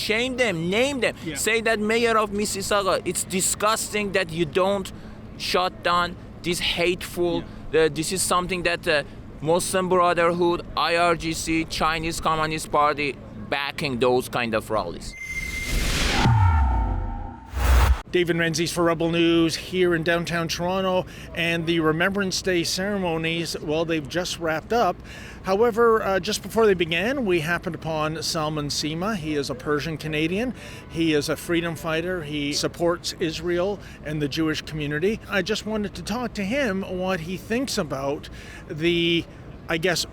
shame them, name them. Yeah. Say that mayor of Mississauga, it's disgusting that you don't shut down this hateful, this is something that Muslim Brotherhood, IRGC, Chinese Communist Party backing those kind of rallies. David Menzies for Rebel News here in downtown Toronto, and the Remembrance Day ceremonies, well, they've just wrapped up. However, just before they began, we happened upon Salman Sima. He is a Persian-Canadian. He is a freedom fighter. He supports Israel and the Jewish community. I just wanted to talk to him what he thinks about the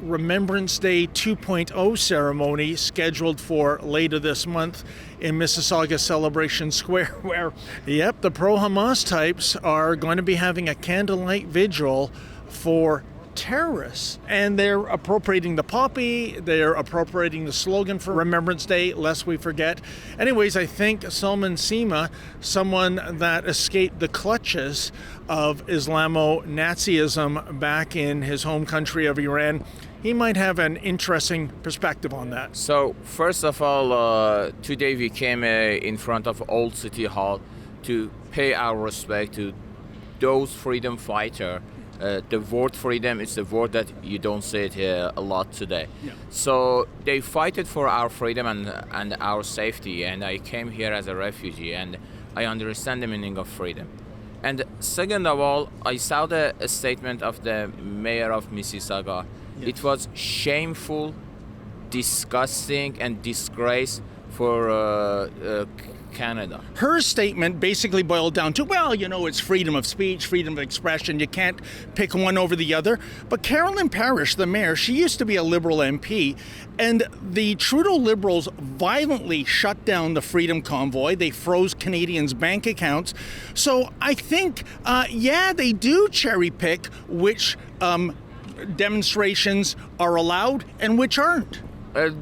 Remembrance Day 2.0 ceremony scheduled for later this month in Mississauga Celebration Square, where, the pro-Hamas types are going to be having a candlelight vigil for terrorists. And they're appropriating the poppy, they're appropriating the slogan for Remembrance Day, lest we forget. Anyways, I think Salman Sima, someone that escaped the clutches of Islamo-Nazism back in his home country of Iran, he might have an interesting perspective on that. So, first of all, today we came in front of Old City Hall to pay our respect to those freedom fighters. The word freedom is a word that you don't say it a lot today. Yeah. So they fight it for our freedom and our safety, and I came here as a refugee, and I understand the meaning of freedom. And second of all, I saw the statement of the mayor of Mississauga. Yes. It was shameful, disgusting, and disgrace for Canada. Her statement basically boiled down to, it's freedom of speech, freedom of expression. You can't pick one over the other. But Carolyn Parrish, the mayor, she used to be a Liberal MP, and the Trudeau Liberals violently shut down the Freedom Convoy. They froze Canadians' bank accounts. So I think, they do cherry pick which demonstrations are allowed and which aren't.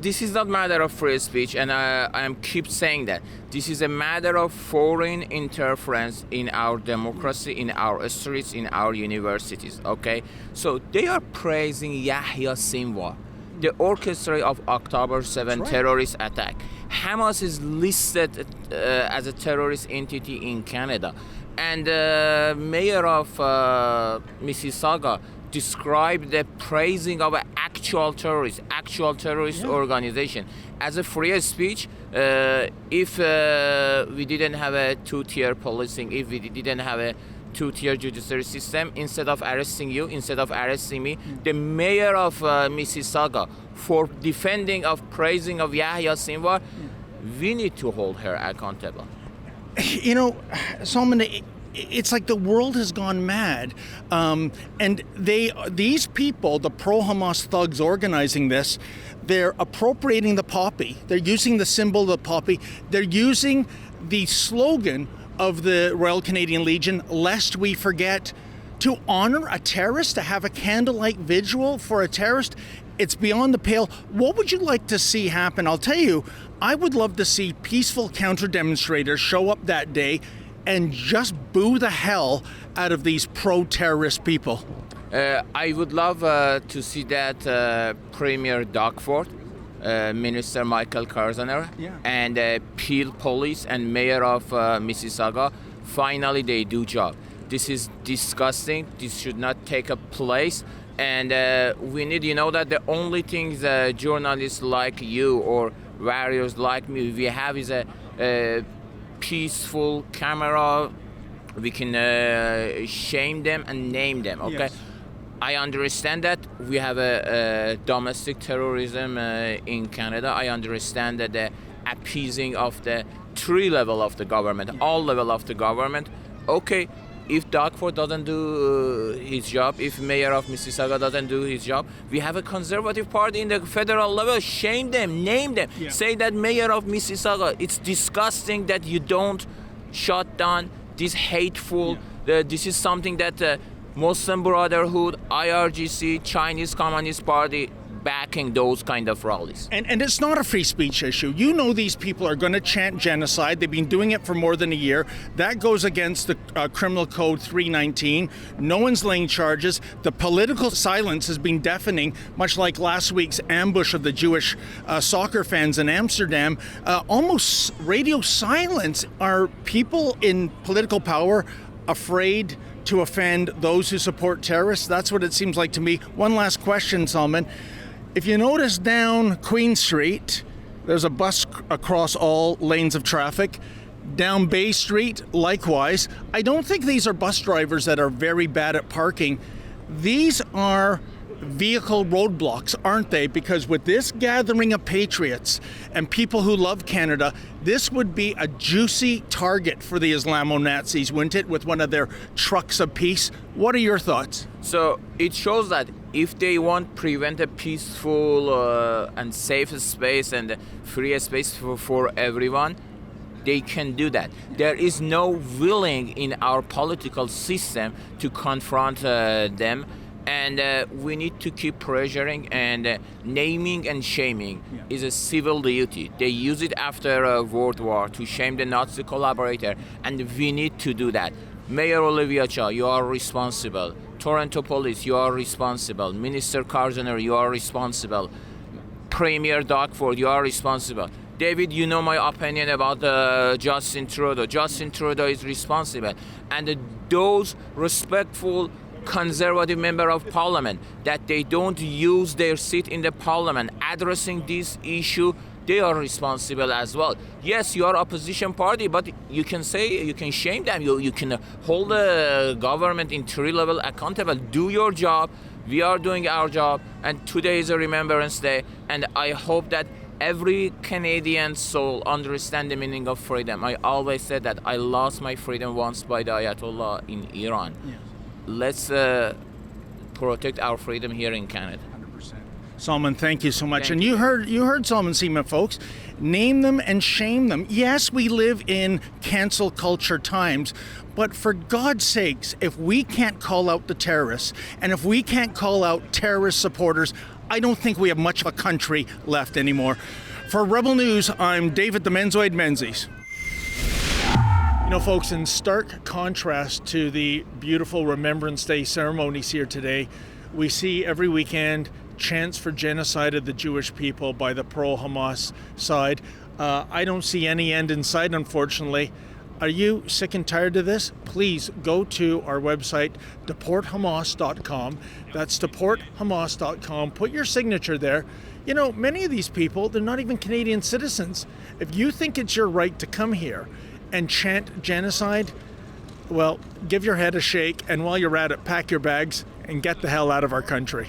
This is not a matter of free speech, and I keep saying that. This is a matter of foreign interference in our democracy, in our streets, in our universities, okay? So they are praising Yahya Sinwar, the orchestrator of October 7 terrorist attack. Hamas is listed as a terrorist entity in Canada. And mayor of Mississauga described the praising of an actual terrorist organization as a free speech. If we didn't have a two-tier policing, if we didn't have a two-tier judiciary system, instead of arresting you, instead of arresting me, the mayor of Mississauga, for defending of praising of Yahya Sinwar, we need to hold her accountable. Salman, it's like the world has gone mad, and these people, the pro-Hamas thugs organizing this, they're appropriating the poppy. They're using the symbol of the poppy. They're using the slogan of the Royal Canadian Legion, lest we forget, to honor a terrorist, to have a candlelight vigil for a terrorist. It's beyond the pale. What would you like to see happen? I'll tell you, I would love to see peaceful counter-demonstrators show up that day and just boo the hell out of these pro-terrorist people. I would love to see that Premier Dockford, Minister Michael Karzaner, and Peel Police and Mayor of Mississauga, finally they do job. This is disgusting. This should not take a place. And we need, that the only things journalists like you or warriors like me, we have is a peaceful camera. We can shame them and name them, okay? Yes. I understand that we have a domestic terrorism in Canada. I understand that the appeasing of the three level of the government, all level of the government. Okay, if Dockford doesn't do his job, if Mayor of Mississauga doesn't do his job, we have a Conservative Party in the federal level. Shame them, name them. Yeah. Say that Mayor of Mississauga, it's disgusting that you don't shut down this hateful, this is something that Muslim Brotherhood, IRGC, Chinese Communist Party backing those kind of rallies. And it's not a free speech issue. You know these people are going to chant genocide. They've been doing it for more than a year. That goes against the Criminal Code 319. No one's laying charges. The political silence has been deafening, much like last week's ambush of the Jewish soccer fans in Amsterdam. Almost radio silence. Are people in political power afraid to offend those who support terrorists? That's what it seems like to me. One last question, Salman. If you notice down Queen Street, there's a bus across all lanes of traffic. Down Bay Street, likewise. I don't think these are bus drivers that are very bad at parking. These are vehicle roadblocks, aren't they? Because with this gathering of patriots and people who love Canada, this would be a juicy target for the Islamo-Nazis, wouldn't it, with one of their trucks of peace? What are your thoughts? So it shows that if they want to prevent a peaceful and safe space and free space for everyone, they can do that. There is no willing in our political system to confront them. And we need to keep pressuring, and naming and shaming is a civil duty. They use it after World War to shame the Nazi collaborator, and we need to do that. Mayor Olivia Cha, you are responsible. Toronto Police, you are responsible. Minister Carzoner, you are responsible. Premier Dockford, you are responsible. David, you know my opinion about Justin Trudeau. Justin Trudeau is responsible. And those respectful Conservative member of parliament that they don't use their seat in the parliament addressing this issue, they are responsible as well. Yes, you are opposition party, but you can say, you can shame them, you can hold the government in 3 level accountable. Do your job. We are doing our job, and today is a Remembrance Day, and I hope that every Canadian soul understand the meaning of freedom. I always said that I lost my freedom once by the Ayatollah in Iran. Yeah. Let's protect our freedom here in Canada. 100%. Salman, thank you so much. And you heard Salman Sima, folks. Name them and shame them. Yes, we live in cancel culture times, but for God's sakes, if we can't call out the terrorists, and if we can't call out terrorist supporters, I don't think we have much of a country left anymore. For Rebel News, I'm David the Menzoid Menzies. You know, folks, in stark contrast to the beautiful Remembrance Day ceremonies here today, we see every weekend chants for genocide of the Jewish people by the pro-Hamas side. I don't see any end in sight, unfortunately. Are you sick and tired of this? Please go to our website, deporthamas.com. That's deporthamas.com. Put your signature there. You know, many of these people, they're not even Canadian citizens. If you think it's your right to come here and chant genocide, well, give your head a shake, and while you're at it, pack your bags and get the hell out of our country.